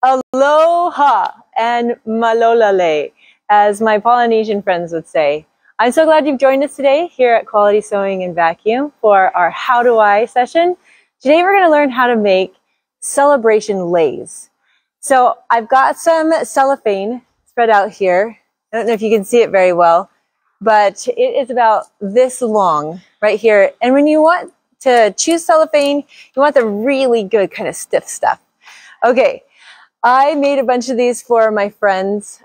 Aloha and malolale, as my Polynesian friends would say. I'm so glad you've joined us today here at Quality Sewing and Vacuum for our How Do I session. Today we're going to learn how to make celebration leis. So I've got some cellophane spread out here. I don't know if you can see it very well, but it is about this long right here. And when you want to choose cellophane, you want the really good kind of stiff stuff. Okay. I made a bunch of these for my friends'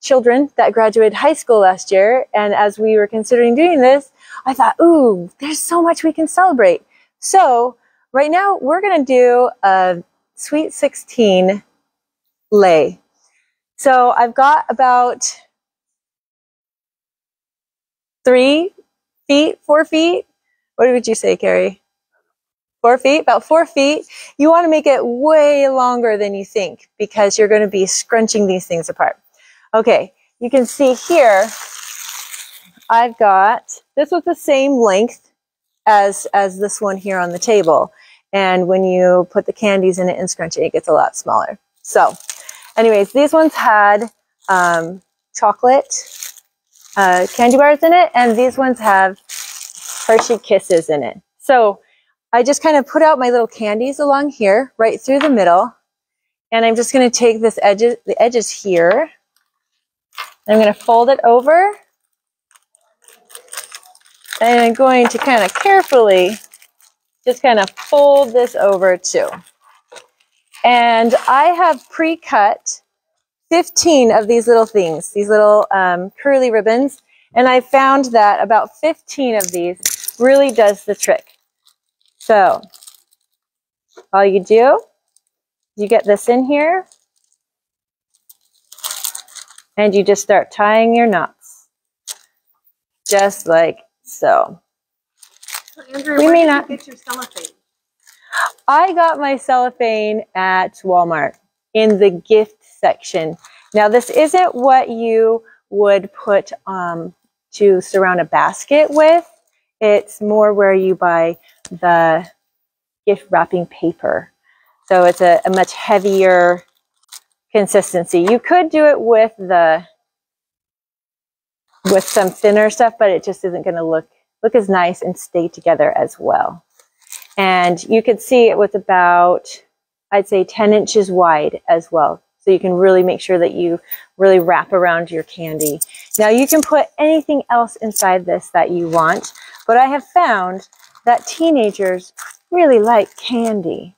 children that graduated high school last year. And as we were considering doing this, I thought, ooh, there's so much we can celebrate. So right now we're going to do a Sweet 16 lei. So I've got about 3 feet, 4 feet. What would you say, Carrie? 4 feet, about 4 feet. You want to make it way longer than you think because you're going to be scrunching these things apart. Okay, you can see here, I've got, this was the same length as this one here on the table. And when you put the candies in it and scrunch it, it gets a lot smaller. So anyways, these ones had chocolate candy bars in it, and these ones have Hershey Kisses in it. So I just kind of put out my little candies along here, right through the middle. And I'm just going to take this the edges here. I'm going to fold it over. And I'm going to kind of carefully just kind of fold this over too. And I have pre-cut 15 of these little things, these little curly ribbons. And I found that about 15 of these really does the trick. So all you do, you get this in here and you just start tying your knots. Just like so. Andrea, where did you get your cellophane? I got my cellophane at Walmart in the gift section. Now this isn't what you would put to surround a basket with. It's more where you buy the gift wrapping paper. So it's a much heavier consistency. You could do it with some thinner stuff, but it just isn't going to look as nice and stay together as well. And you could see it was about, I'd say 10 inches wide as well. So you can really make sure that you really wrap around your candy. Now you can put anything else inside this that you want, but I have found that teenagers really like candy.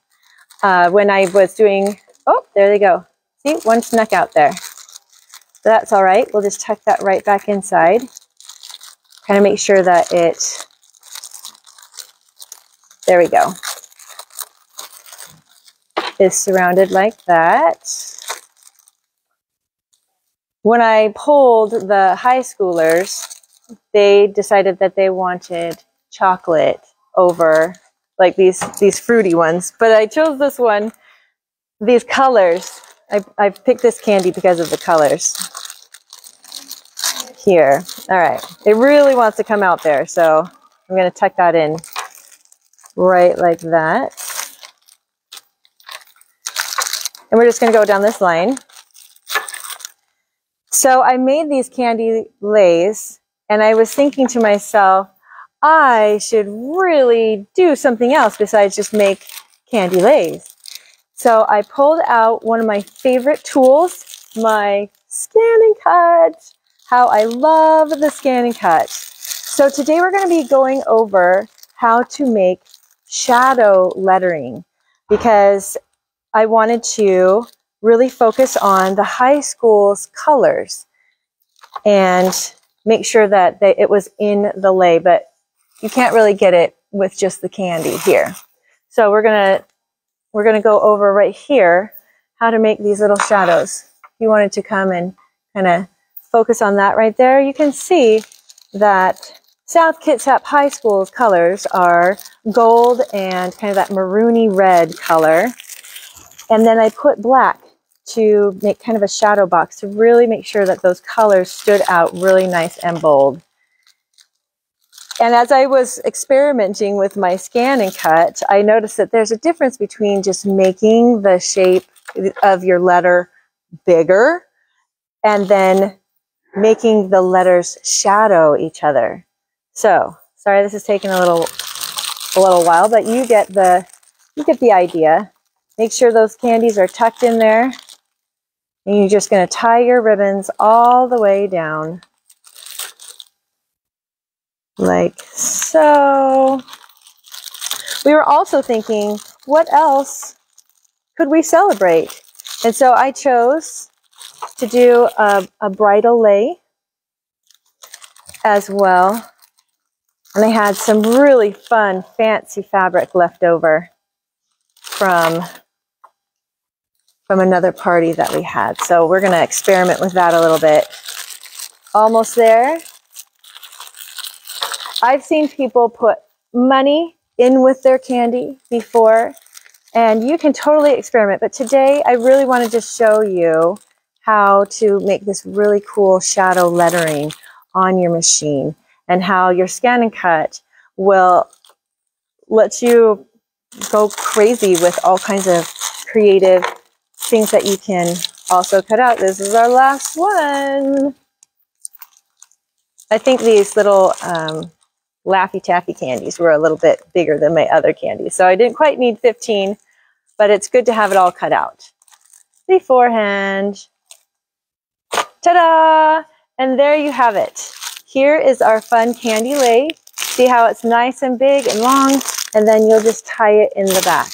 When I was doing, oh, there they go. See, one snuck out there. So that's all right. We'll just tuck that right back inside. Kind of make sure that there we go, is surrounded like that. When I polled the high schoolers, they decided that they wanted chocolate over like these fruity ones, but I chose this one, these colors. I picked this candy because of the colors here. All right, it really wants to come out there, so I'm going to tuck that in right like that. And we're just going to go down this line. So I made these candy leis, and I was thinking to myself, I should really do something else besides just make candy leis. So I pulled out one of my favorite tools, my scan and cut. How I love the scan and cut. So today we're going to be going over how to make shadow lettering because I wanted to really focus on the high school's colors and make sure that it was in the lei, but you can't really get it with just the candy here. So we're gonna go over right here how to make these little shadows. If you wanted to come and kind of focus on that right there, you can see that South Kitsap High School's colors are gold and kind of that maroony red color. And then I put black to make kind of a shadow box to really make sure that those colors stood out really nice and bold. And as I was experimenting with my scan and cut, I noticed that there's a difference between just making the shape of your letter bigger, and then making the letters shadow each other. So, sorry this is taking a little while, but you get the idea. Make sure those candies are tucked in there. And you're just going to tie your ribbons all the way down. Like so. We were also thinking, what else could we celebrate? And so I chose to do a bridal lei as well. And I had some really fun, fancy fabric left over from another party that we had. So we're going to experiment with that a little bit. Almost there. I've seen people put money in with their candy before, and you can totally experiment. But today I really want to just show you how to make this really cool shadow lettering on your machine, and how your scan and cut will let you go crazy with all kinds of creative things that you can also cut out. This is our last one. I think these little Laffy Taffy candies were a little bit bigger than my other candies, so I didn't quite need 15, but it's good to have it all cut out beforehand. Ta-da! And there you have it. Here is our fun candy lei. See how it's nice and big and long, and then you'll just tie it in the back.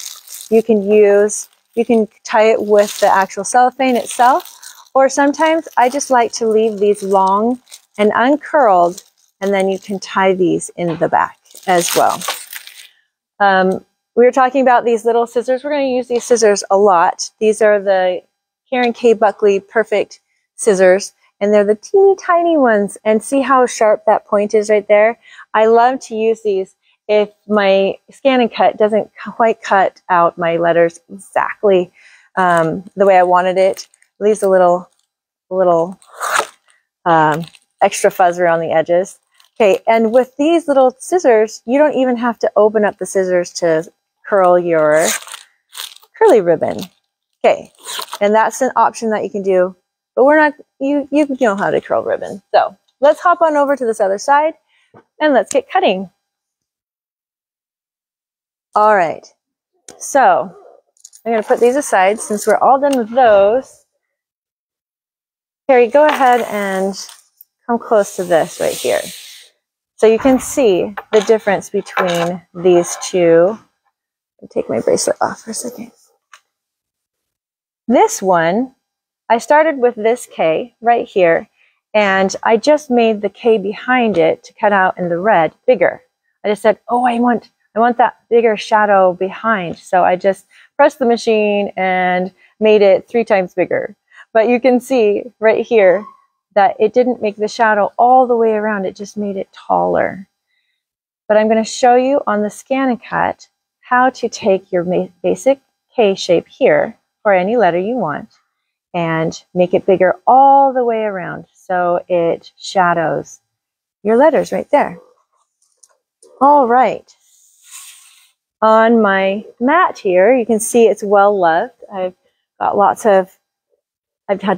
You can tie it with the actual cellophane itself, or sometimes I just like to leave these long and uncurled, and then you can tie these in the back as well. We were talking about these little scissors. We're going to use these scissors a lot. These are the Karen K. Buckley Perfect scissors, and they're the teeny tiny ones. And see how sharp that point is right there? I love to use these if my scan and cut doesn't quite cut out my letters exactly the way I wanted it. It leaves a little extra fuzz around the edges. Okay, and with these little scissors, you don't even have to open up the scissors to curl your curly ribbon. Okay, and that's an option that you can do, but we're not, you know how to curl ribbon. So let's hop on over to this other side and let's get cutting. All right, so I'm going to put these aside since we're all done with those. Carrie, go ahead and come close to this right here. So you can see the difference between these two. I'll take my bracelet off for a second. This one, I started with this K right here, and I just made the K behind it to cut out in the red bigger. I just said, oh, I want that bigger shadow behind. So I just pressed the machine and made it 3 times bigger. But you can see right here that it didn't make the shadow all the way around. It just made it taller. But I'm going to show you on the scan and cut how to take your basic K shape here for any letter you want and make it bigger all the way around so it shadows your letters right there. All right. On my mat here, you can see it's well loved. I've had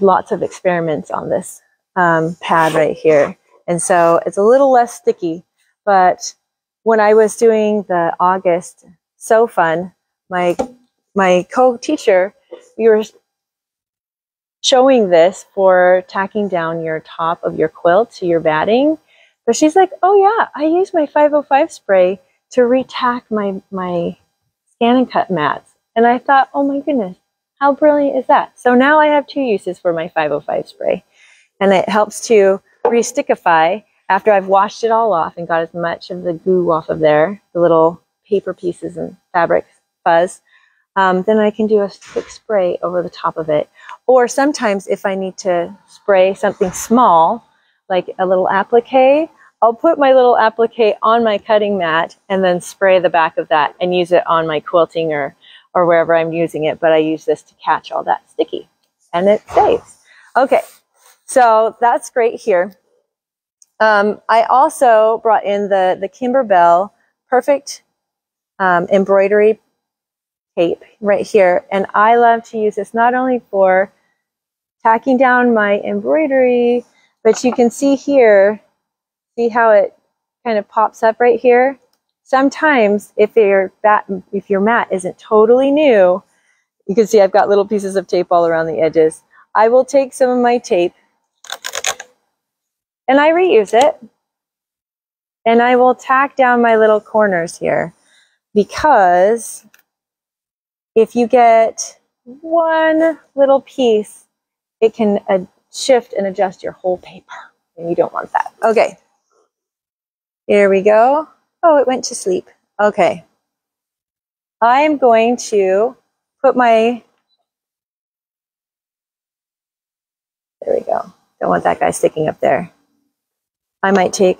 lots of experiments on this pad right here. And so it's a little less sticky, but when I was doing the August So Fun, my co-teacher, we were showing this for tacking down your top of your quilt to your batting. But she's like, oh yeah, I use my 505 spray to retack my scan and cut mats. And I thought, oh my goodness, how brilliant is that? So now I have 2 uses for my 505 spray. And it helps to re-stickify after I've washed it all off and got as much of the goo off of there, the little paper pieces and fabric fuzz. Then I can do a quick spray over the top of it. Or sometimes if I need to spray something small, like a little applique, I'll put my little applique on my cutting mat and then spray the back of that and use it on my quilting or wherever I'm using it. But I use this to catch all that sticky and it saves. Okay, so that's great here. I also brought in the Kimberbell Perfect embroidery tape right here. And I love to use this not only for tacking down my embroidery, but you can see here, see how it kind of pops up right here? Sometimes if your mat isn't totally new, you can see I've got little pieces of tape all around the edges. I will take some of my tape and I reuse it. And I will tack down my little corners here, because if you get one little piece, it can shift and adjust your whole paper, and you don't want that. Okay, here we go. Oh, it went to sleep. Okay, I'm going to put my, there we go. Don't want that guy sticking up there. I might take,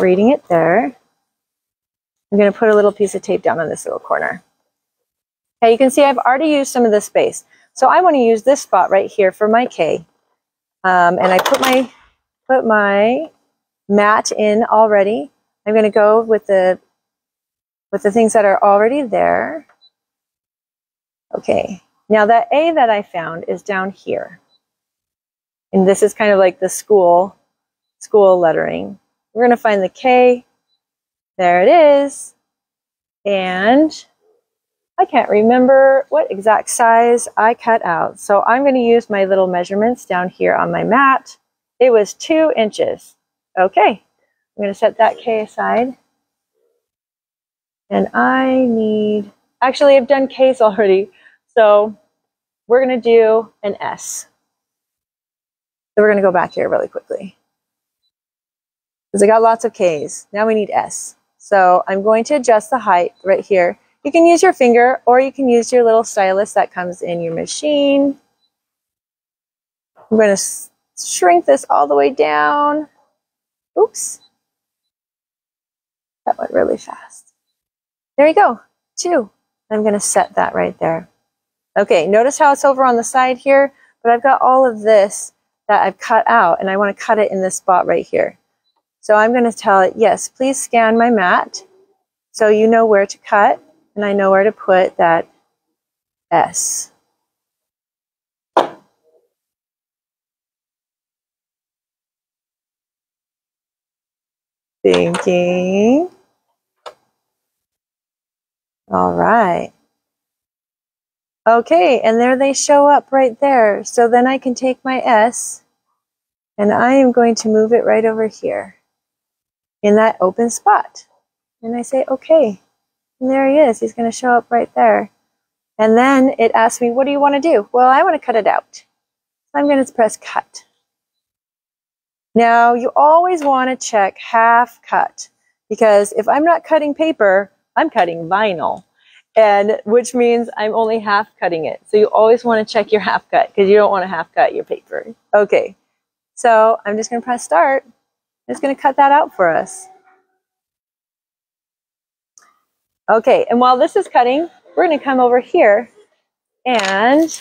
reading it there. I'm going to put a little piece of tape down on this little corner. Okay, you can see I've already used some of this space. So I want to use this spot right here for my K. And I put my mat in already. I'm going to go with the things that are already there. Okay, now that A that I found is down here. And this is kind of like the school lettering. We're going to find the K. There it is. And I can't remember what exact size I cut out. So I'm going to use my little measurements down here on my mat. It was 2 inches. Okay, I'm going to set that K aside. And I need, actually I've done Ks already. So we're going to do an S. So we're going to go back here really quickly, because I got lots of Ks. Now we need S. So I'm going to adjust the height right here. You can use your finger, or you can use your little stylus that comes in your machine. I'm going to shrink this all the way down. Oops. That went really fast. There you go, 2. I'm going to set that right there. Okay, notice how it's over on the side here, but I've got all of this that I've cut out, and I want to cut it in this spot right here. So I'm going to tell it, yes, please scan my mat, so you know where to cut, and I know where to put that S. Thinking. All right. Okay, and there they show up right there. So then I can take my S, and I am going to move it right over here in that open spot. And I say, okay. And there he is. He's going to show up right there. And then it asks me, what do you want to do? Well, I want to cut it out. So I'm going to press cut. Now, you always want to check half cut, because if I'm not cutting paper, I'm cutting vinyl, and which means I'm only half cutting it. So you always want to check your half cut, because you don't want to half cut your paper. Okay, so I'm just going to press start. I'm just going to cut that out for us. Okay, and while this is cutting, we're going to come over here, and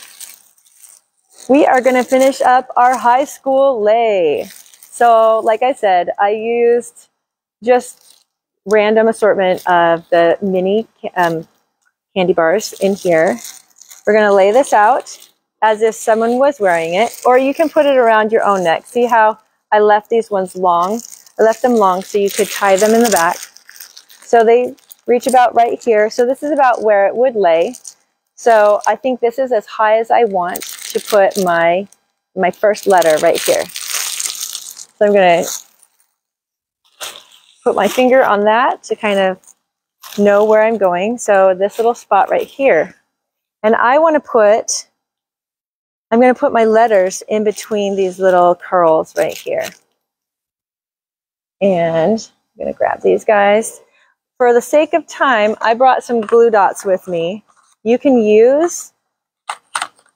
we are going to finish up our high school lei. So like I said, I used just random assortment of the mini candy bars in here. We're going to lay this out as if someone was wearing it, or you can put it around your own neck. See how I left these ones long? I left them long so you could tie them in the back. So they reach about right here. So this is about where it would lay. So I think this is as high as I want to put my first letter right here. So I'm going to put my finger on that to kind of know where I'm going. So this little spot right here. And I want to put, I'm going to put my letters in between these little curls right here. And I'm going to grab these guys. For the sake of time, I brought some glue dots with me. You can use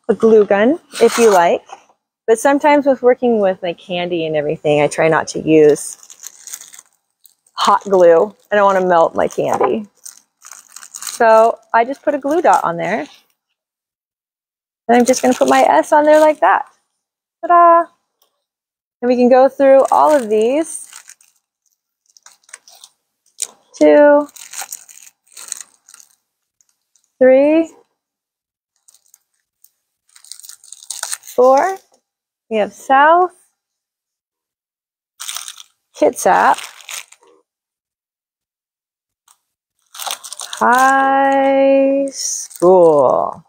a glue gun if you like. But sometimes with working with my candy and everything, I try not to use hot glue. I don't want to melt my candy. So I just put a glue dot on there. And I'm just going to put my S on there like that. Ta-da! And we can go through all of these. 2, 3, 4. We have South, Kitsap, High School.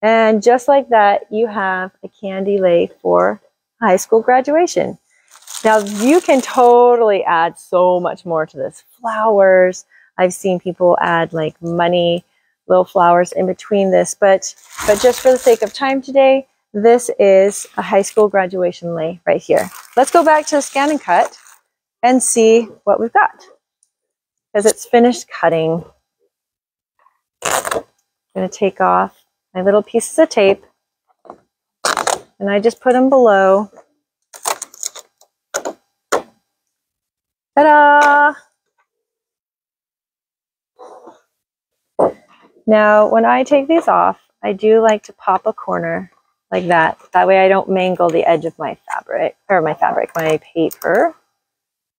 And just like that, you have a candy lei for high school graduation. Now, you can totally add so much more to this. Flowers. I've seen people add like money, little flowers in between this. But just for the sake of time today, this is a high school graduation lei right here. Let's go back to the scan and cut and see what we've got. Because it's finished cutting. I'm going to take off my little pieces of tape. And I just put them below. Ta-da! Now, when I take these off, I do like to pop a corner like that. That way I don't mangle the edge of my fabric, my paper.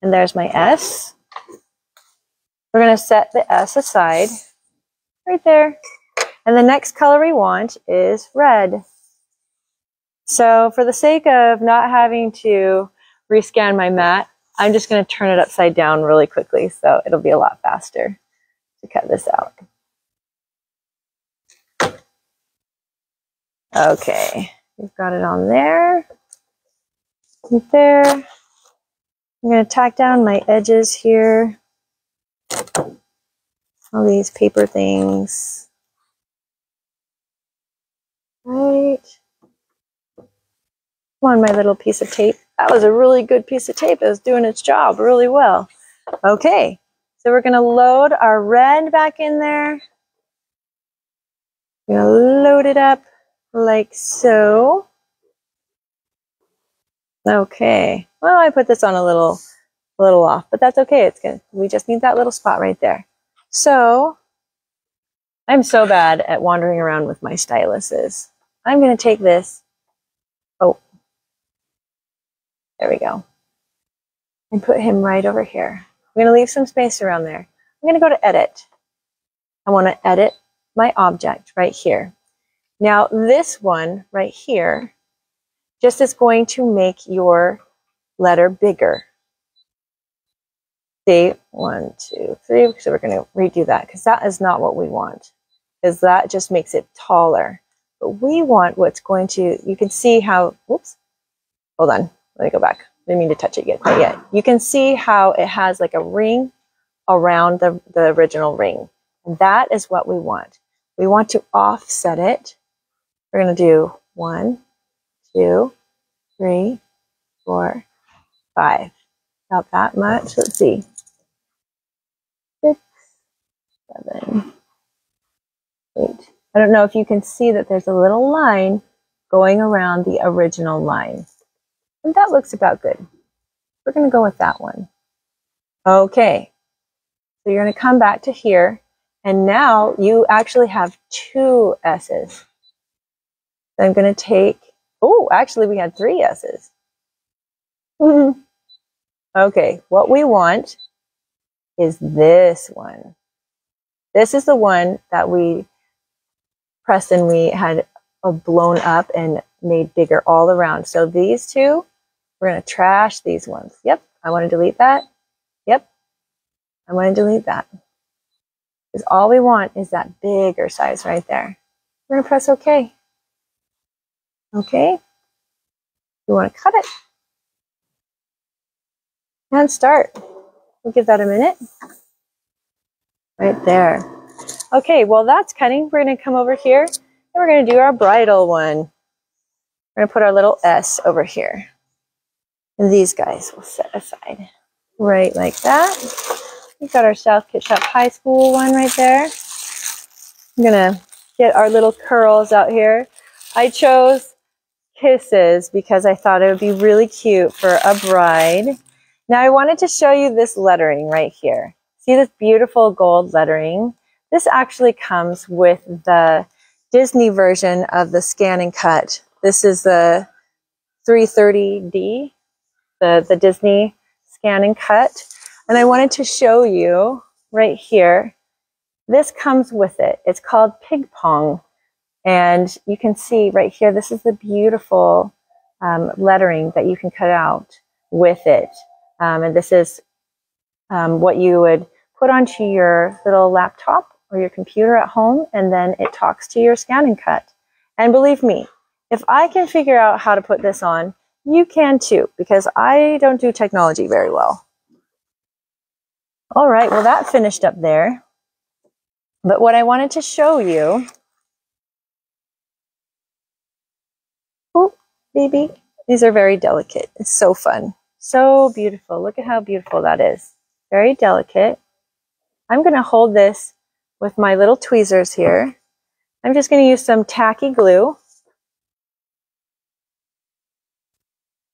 And there's my S. We're going to set the S aside right there. And the next color we want is red. So for the sake of not having to rescan my mat, I'm just going to turn it upside down really quickly, so it'll be a lot faster to cut this out. Okay, we've got it on there, right there. I'm going to tack down my edges here. All these paper things. Right. Come on, my little piece of tape. That was a really good piece of tape. It was doing its job really well. Okay, so we're going to load our red back in there. We're going to load it up like so. Okay, well, I put this on a little off, but that's okay. It's good. We just need that little spot right there. So I'm so bad at wandering around with my styluses. I'm going to take this. Oh, there we go. And put him right over here. I'm going to leave some space around there. I'm going to go to edit. I want to edit my object right here. Now this one right here just is going to make your letter bigger. See, 1, 2, 3. So we're going to redo that because that is not what we want, because that just makes it taller. But we want what's going to, you can see how, oops, hold on, let me go back. I didn't mean to touch it yet, quite yet. You can see how it has like a ring around the original ring. And that is what we want. We want to offset it. We're going to do 1, 2, 3, 4, 5. About that much. Let's see. 6, 7, 8. I don't know if you can see that there's a little line going around the original line. And that looks about good. We're going to go with that one. Okay. So you're going to come back to here. And now you actually have 2 S's. So I'm going to take, oh, actually we had 3 S's. Okay, what we want is this one. This is the one that we pressed and we had blown up and made bigger all around. So these 2, we're going to trash these ones. Yep, I want to delete that. Yep, I want to delete that. Because all we want is that bigger size right there. We're going to press OK. Okay. You want to cut it. And start. We'll give that a minute. Right there. Okay, well that's cutting. We're going to come over here and we're going to do our bridal one. We're going to put our little S over here. And these guys will set aside. Right like that. We've got our South Kitsap High School one right there. I'm going to get our little curls out here. I chose kisses because I thought it would be really cute for a bride. Now I wanted to show you this lettering right here. See this beautiful gold lettering? This actually comes with the Disney version of the scan and cut. This is the 330D, the Disney scan and cut. And I wanted to show you right here this comes with it. It's called Ping Pong. And you can see right here, this is the beautiful lettering that you can cut out with it. And this is what you would put onto your little laptop or your computer at home, and then it talks to your scan and cut. And believe me, if I can figure out how to put this on, you can too, because I don't do technology very well. All right, well, that finished up there. But what I wanted to show you, oh, baby, these are very delicate. It's so fun, so beautiful. Look at how beautiful that is. Very delicate. I'm going to hold this with my little tweezers here. I'm just going to use some tacky glue.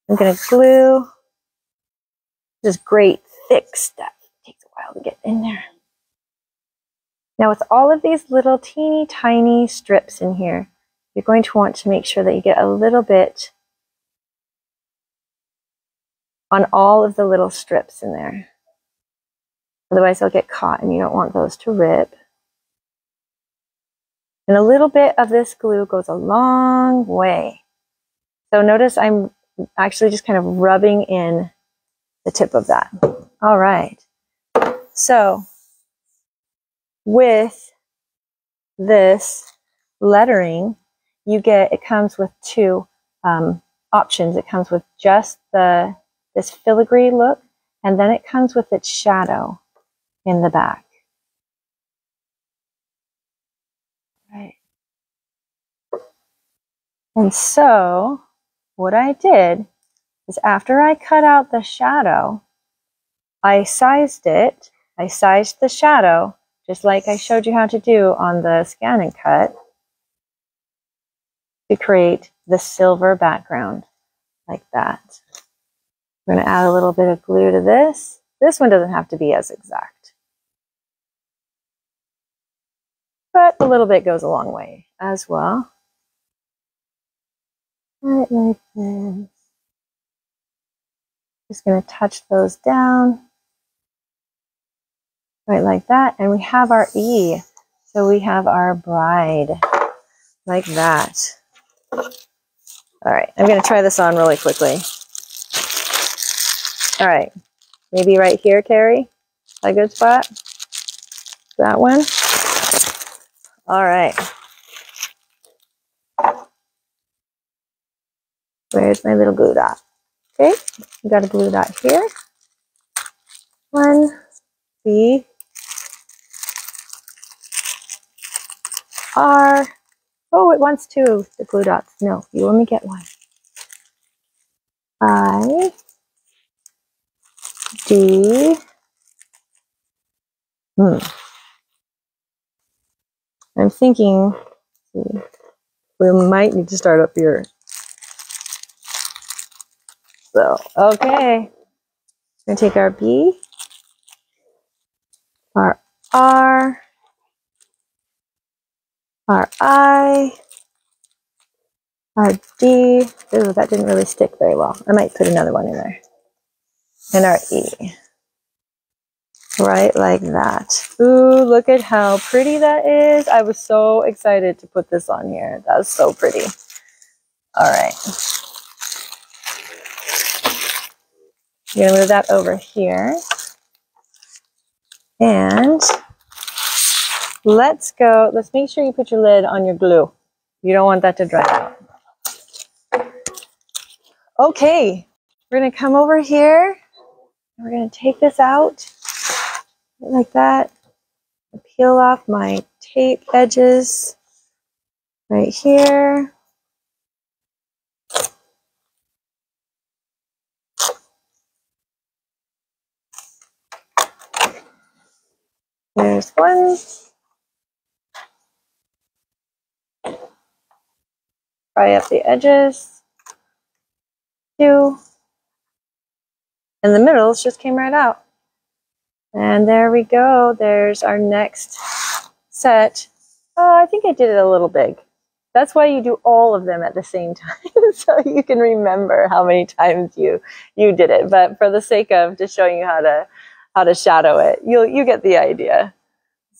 I'm going to glue this great thick stuff. It takes a while to get in there. Now with all of these little teeny tiny strips in here, you're going to want to make sure that you get a little bit on all of the little strips in there. Otherwise they'll get caught and you don't want those to rip. And a little bit of this glue goes a long way. So notice I'm actually just kind of rubbing in the tip of that. All right. So with this lettering, it comes with two options. It comes with just this filigree look, and then it comes with its shadow in the back. Right. And so what I did is after I cut out the shadow, I sized it. I sized the shadow just like I showed you how to do on the scan and cut to create the silver background like that. We're going to add a little bit of glue to this. This one doesn't have to be as exact, but a little bit goes a long way as well. Right like this. Just going to touch those down. Right like that. And we have our E. So we have our bride. Like that. All right. I'm going to try this on really quickly. All right. Maybe right here, Carrie. A good spot? That one? All right. Where's my little glue dot? Okay. We got a glue dot here. One, B, R. Oh, it wants two, the glue dots. No, you only get one. I, D, I'm thinking we might need to start up here. So, okay. We're going to take our B, our R, our I, our D. Ooh, that didn't really stick very well. I might put another one in there. And our E. Right like that. Ooh, look at how pretty that is. I was so excited to put this on here. That was so pretty. All right. I'm going to move that over here. And let's go. Let's make sure you put your lid on your glue. You don't want that to dry out. Okay. We're going to come over here. And we're going to take this out like that. Peel off my tape edges right here. There's one. Fry up the edges. Two. And the middles just came right out. And there we go. There's our next set. Oh, I think I did it a little big. That's why you do all of them at the same time, so you can remember how many times you did it. But for the sake of just showing you how to shadow it, you get the idea.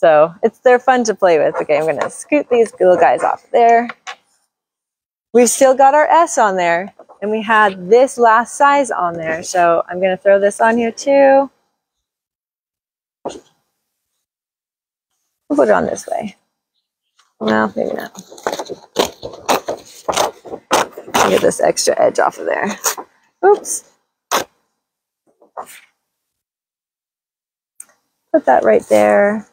So they're fun to play with. Okay, I'm going to scoot these little guys off there. We've still got our S on there, and we had this last size on there. So I'm going to throw this on here too. We'll put it on this way. Well, maybe not. Get this extra edge off of there. Oops. Put that right there.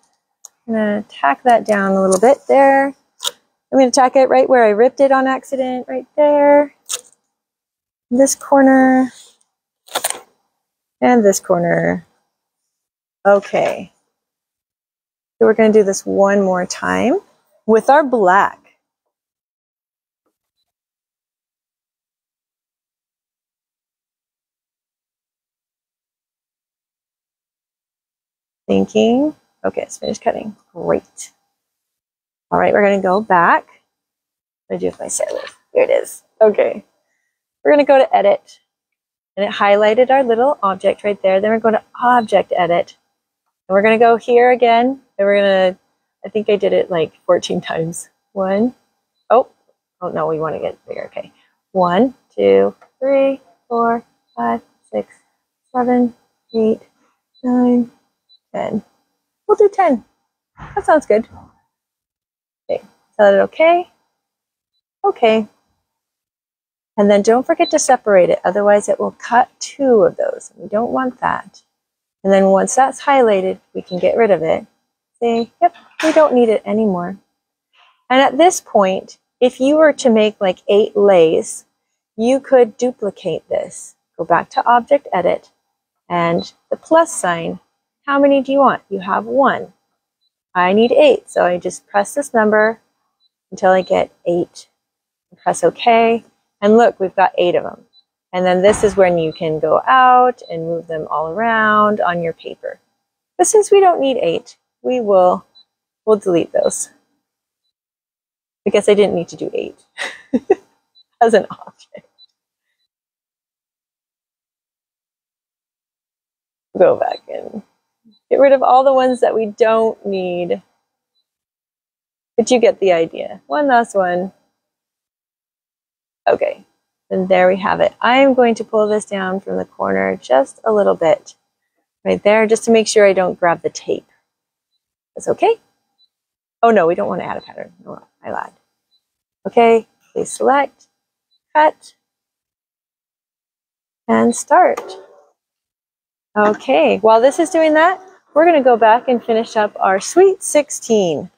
I'm going to tack that down a little bit there. I'm going to tack it right where I ripped it on accident, right there. This corner. And this corner. Okay. So we're going to do this one more time with our black. Thinking. Okay, it's finished cutting. Great. All right, we're going to go back. What do I do with my sailors? Here it is. Okay. We're going to go to edit. And it highlighted our little object right there. Then we're going to object edit. And we're going to go here again. And we're going to, I think I did it like 14 times. One. Oh no, we want to get bigger. Okay. 1, 2, 3, 4, 5, 6, 7, 8, 9, 10. We'll do 10. That sounds good. Okay. Is that okay? Okay. And then don't forget to separate it. Otherwise it will cut 2 of those. We don't want that. And then once that's highlighted, we can get rid of it. Say, yep, we don't need it anymore. And at this point, if you were to make like 8 lays, you could duplicate this. Go back to Object Edit and the plus sign. How many do you want? You have 1. I need 8, so I just press this number until I get 8. Press OK, and look, we've got 8 of them. And then this is when you can go out and move them all around on your paper. But since we don't need 8, we'll delete those. Because I didn't need to do 8 as an object. Go back and get rid of all the ones that we don't need. But you get the idea. One last one. Okay, and there we have it. I am going to pull this down from the corner just a little bit. Right there, just to make sure I don't grab the tape. That's okay? Oh no, we don't want to add a pattern. No, I lied. Okay, please select, cut, and start. Okay, while this is doing that, we're going to go back and finish up our Sweet 16.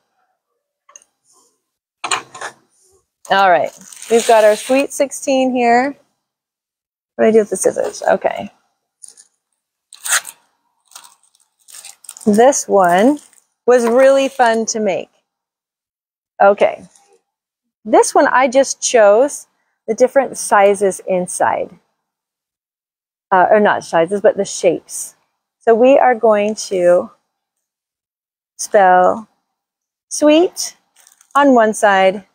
All right, we've got our Sweet 16 here. What do I do with the scissors? Okay. This one was really fun to make. Okay. This one I just chose the different sizes inside. Or not sizes, but the shapes. So we are going to spell sweet on one side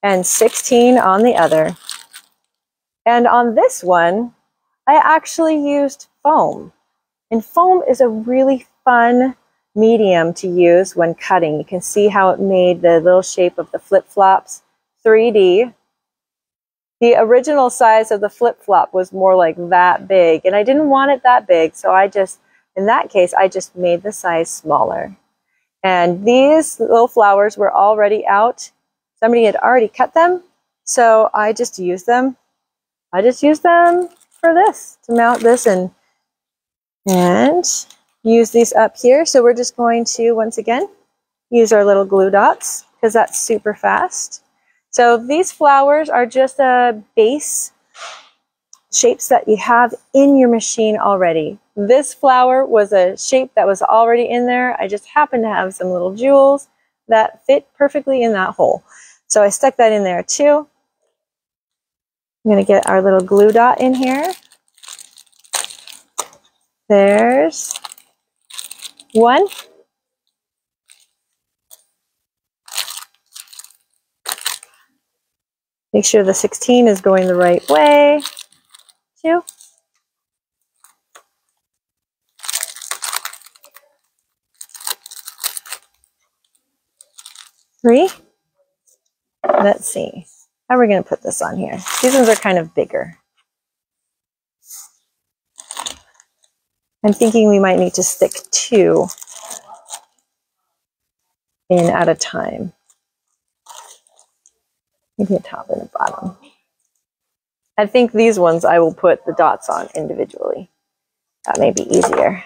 and 16 on the other. And on this one, I actually used foam. And foam is a really fun medium to use when cutting. You can see how it made the little shape of the flip-flops 3D. The original size of the flip-flop was more like that big, and I didn't want it that big, so in that case, I just made the size smaller. And these little flowers were already out. Somebody had already cut them, so I just used them. I just used them for this, to mount this and use these up here. So we're just going to, once again, use our little glue dots, because that's super fast. So these flowers are just a base shapes that you have in your machine already. This flower was a shape that was already in there. I just happened to have some little jewels that fit perfectly in that hole. So I stuck that in there too. I'm going to get our little glue dot in here. There's one. Make sure the 16 is going the right way. 2. 3. Let's see. How are we going to put this on here? These ones are kind of bigger. I'm thinking we might need to stick 2 in at a time. Maybe a top and a bottom. I think these ones I will put the dots on individually. That may be easier.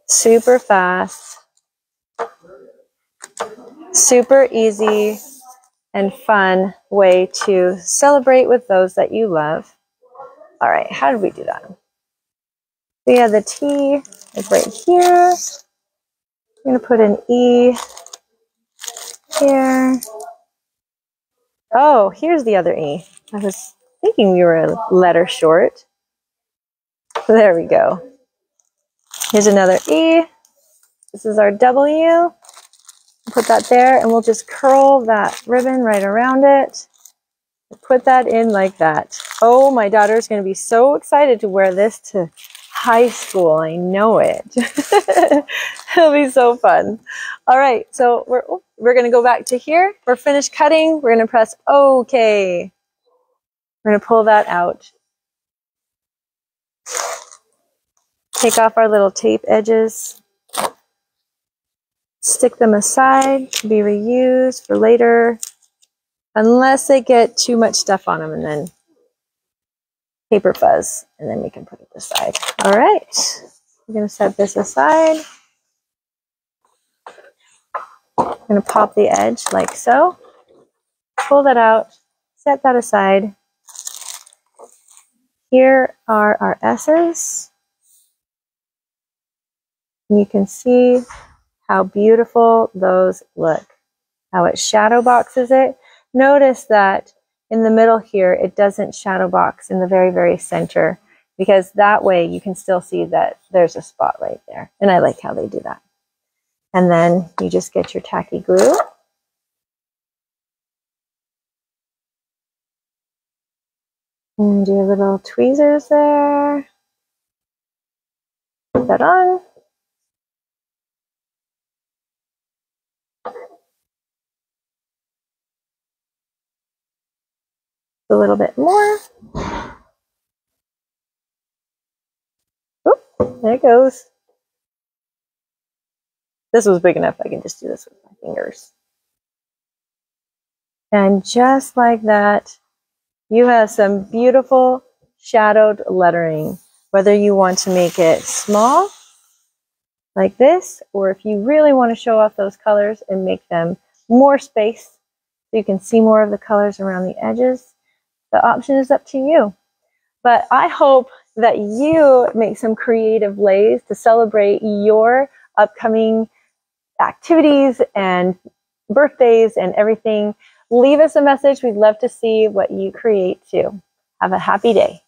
Super fast, super easy and fun way to celebrate with those that you love. All right, how did we do that? We have the T is right here. I'm going to put an E here. Oh, here's the other E. I was thinking we were a letter short. There we go. Here's another E. This is our W. Put that there, and we'll just curl that ribbon right around it. Put that in like that. Oh, my daughter's going to be so excited to wear this to high school. I know it. It'll be so fun. All right, so we're going to go back to here. We're finished cutting. We're going to press OK. We're going to pull that out. Take off our little tape edges. Stick them aside to be reused for later, unless they get too much stuff on them, and then paper fuzz, and then we can put it aside. All right, we're going to set this aside. I'm going to pop the edge like so. Pull that out, set that aside. Here are our S's. And you can see how beautiful those look, how it shadow boxes it. Notice that in the middle here, it doesn't shadow box in the very, very center, because that way you can still see that there's a spot right there. And I like how they do that. And then you just get your tacky glue. And do your little tweezers there. Put that on. A little bit more. Oop, there it goes. This was big enough. I can just do this with my fingers. And just like that, you have some beautiful shadowed lettering. Whether you want to make it small, like this, or if you really want to show off those colors and make them more space so you can see more of the colors around the edges, the option is up to you. But I hope that you make some creative lays to celebrate your upcoming activities and birthdays and everything. Leave us a message. We'd love to see what you create too. Have a happy day.